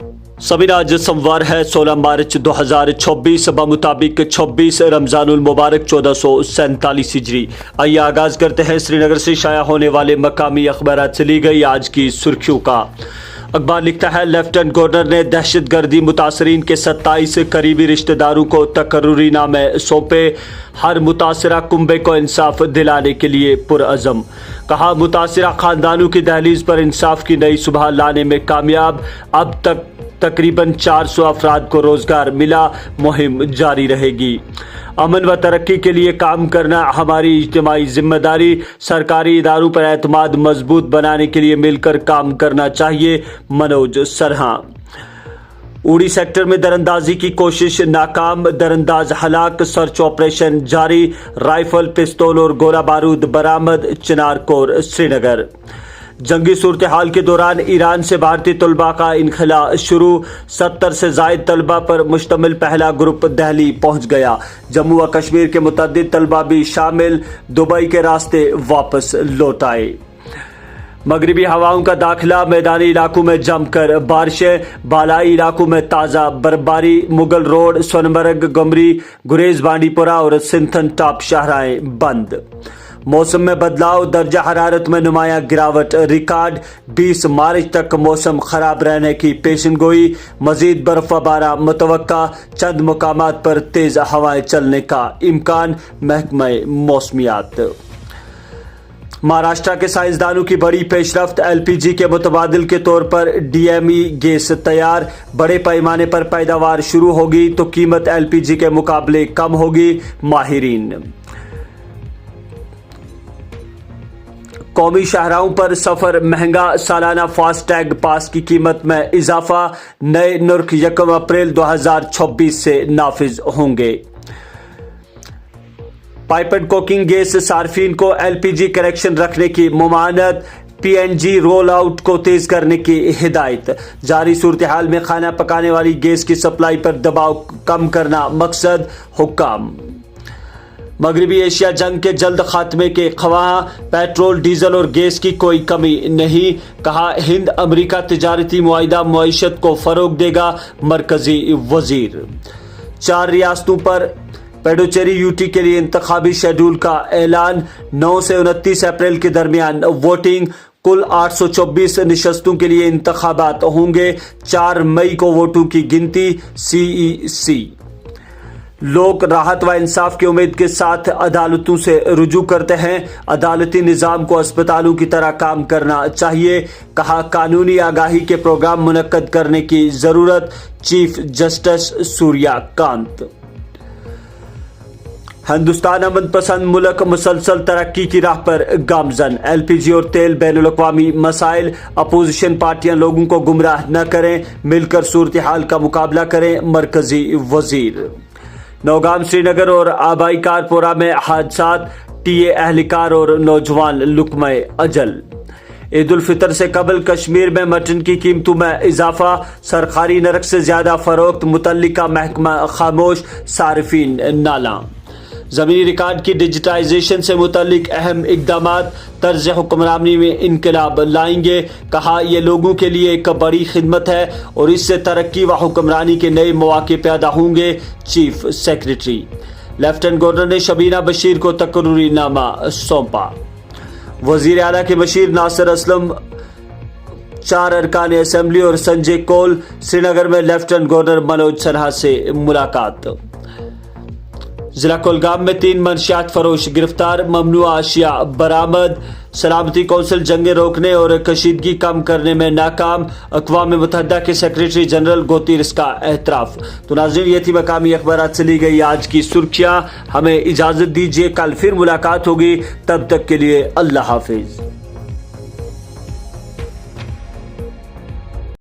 सबीना आज सोमवार है 16 मार्च 2024 मुताबिक 26 रमजानुल मुबारक 1447 हिजरी। आइए आगाज करते हैं श्रीनगर से शाया होने वाले मकामी अखबारात से ली गई आज की सुर्खियों का। अखबार लिखता है, लेफ्टिनेंट गवर्नर ने दहशतगर्दी मुतासरीन के 27 करीबी रिश्तेदारों को तकर्रुरी नामे सौंपे। हर मुतासरा कुंबे को इंसाफ दिलाने के लिए पुरअज़म। कहा, मुतासरा खानदानों की दहलीज पर इंसाफ की नई सुबह लाने में कामयाब। अब तक तकरीबन 400 अफराद को रोजगार मिला। मुहिम जारी रहेगी। अमन व तरक्की के लिए काम करना हमारी इज्तिमाई जिम्मेदारी। सरकारी इदारों पर एतमाद मजबूत बनाने के लिए मिलकर काम करना चाहिए। मनोज सरहा। उड़ी सेक्टर में दरअंदाजी की कोशिश नाकाम, दरअंदाज हलाक, सर्च ऑपरेशन जारी। राइफल, पिस्तौल और गोला बारूद बरामद। चिनारकोर, श्रीनगर। जंगी सूरत हाल के दौरान ईरान से भारतीय तलबा का इनखला शुरू। 70 से जायद तलबा पर मुश्तमिल पहला ग्रुप दिल्ली पहुंच गया। जम्मू व कश्मीर के मुतअद्दिद तलबा भी शामिल। दुबई के रास्ते वापस लौट आए। मगरिबी हवाओं का दाखिला, मैदानी इलाकों में जमकर बारिशें, बालाई इलाकों में ताज़ा बर्फबारी। मुगल रोड, सोनमर्ग, गमरी, गुरेज, बांडीपुरा और सिंथन टॉप शाहराहें बंद। मौसम में बदलाव, दर्जा हरारत में नुमायां गिरावट रिकॉर्ड। 20 मार्च तक मौसम खराब रहने की पेशनगोई। मजीद बर्फबारी मुतवक्का। चंद मुकामात पर तेज हवाएं चलने का इम्कान। महकमा मौसमियात। महाराष्ट्र के साइंसदानों की बड़ी पेशरफ्त। एलपीजी के मुतबादिल के तौर पर डीएमई गैस तैयार। बड़े पैमाने पर पैदावार शुरू होगी तो कीमत एलपीजी के मुकाबले कम होगी। माहिरीन। कौमी शाहराहों पर सफर महंगा, सालाना फास्टैग पास की कीमत में इजाफा। नए नुर्ख 1 अप्रैल 2026 से नाफिज होंगे। पाइप एंड कोकिंग गैस सार्फिन को एलपीजी कनेक्शन रखने की मुमानत। पीएनजी रोल आउट को तेज करने की हिदायत। जारी सूरत हाल में खाना पकाने वाली गैस की सप्लाई पर दबाव कम करना मकसद। हुक्म। मगरबी एशिया जंग के जल्द खात्मे के ख्वाह। पेट्रोल, डीजल और गैस की कोई कमी नहीं। कहा, हिंद अमेरिका तिजारती मुआहिदा मईशत को फरोग देगा। मरकजी वजीर। 4 रियासतों पर पुडुचेरी यूटी के लिए इंतखाबी शेड्यूल का ऐलान। 9 से 29 अप्रैल के दरमियान वोटिंग। कुल 824 निशस्तों के लिए इंतखाबात होंगे। 4 मई को वोटों की गिनती। सीईसी। लोग राहत व इंसाफ की उम्मीद के साथ अदालतों से रुजू करते हैं। अदालती निज़ाम को अस्पतालों की तरह काम करना चाहिए। कहा, कानूनी आगाही के प्रोग्राम मुनक्कद करने की जरूरत। Chief justice Suryakant. हिंदुस्तान अमन पसंद मुल्क, मुसलसल तरक्की की राह पर गामजन। एलपीजी और तेल बैनुल अक़वामी मसाइल। अपोजिशन पार्टियां लोगों को गुमराह न करें, मिलकर सूरत हाल का मुकाबला करें। मरकजी वजीर। नौगाम, श्रीनगर और आबाई कारपोरा में हादसात। टीए अहलकार और नौजवान लुकमे अजल। ईद उल फितर से कबल कश्मीर में मटन की कीमतों में इजाफा। सरकारी नरक से ज्यादा फरोख्त, मुतल्लिका महकमा खामोश। सारिफीन नाला। ज़मीनी रिकॉर्ड की डिजिटाइजेशन से मुतल्लिक अहम इक़दामात। तर्ज हुक्मरानी में इनकलाब लाएंगे। कहा, यह लोगों के लिए एक बड़ी खिदमत है और इससे तरक्की व हुक्मरानी के नए मौके पैदा होंगे। Chief secretary. लेफ्टिनेंट गवर्नर ने शबीना बशीर को तकर्रुरी नामा सौंपा। वजीर आला के बशीर नासिर असलम, 4 अरकान असेंबली और संजय कौल। श्रीनगर में लेफ्टिनेंट गवर्नर मनोज सरहा से मुलाकात। जिला कुलगाम में 3 मनशियात फरोश गिरफ्तार। ममनुआ अशिया बरामद। सलामती कौंसिल जंगे रोकने और कशीदगी कम करने में नाकाम। अक़वाम मुत्तहिदा के सेक्रेटरी जनरल गुतेरेस का एतराफ़। तो नाज़रीन, ये थी मकामी अखबारात से ली गई आज की सुर्खियाँ। हमें इजाज़त दीजिए, कल फिर मुलाकात होगी। तब तक के लिए अल्लाह हाफिज़।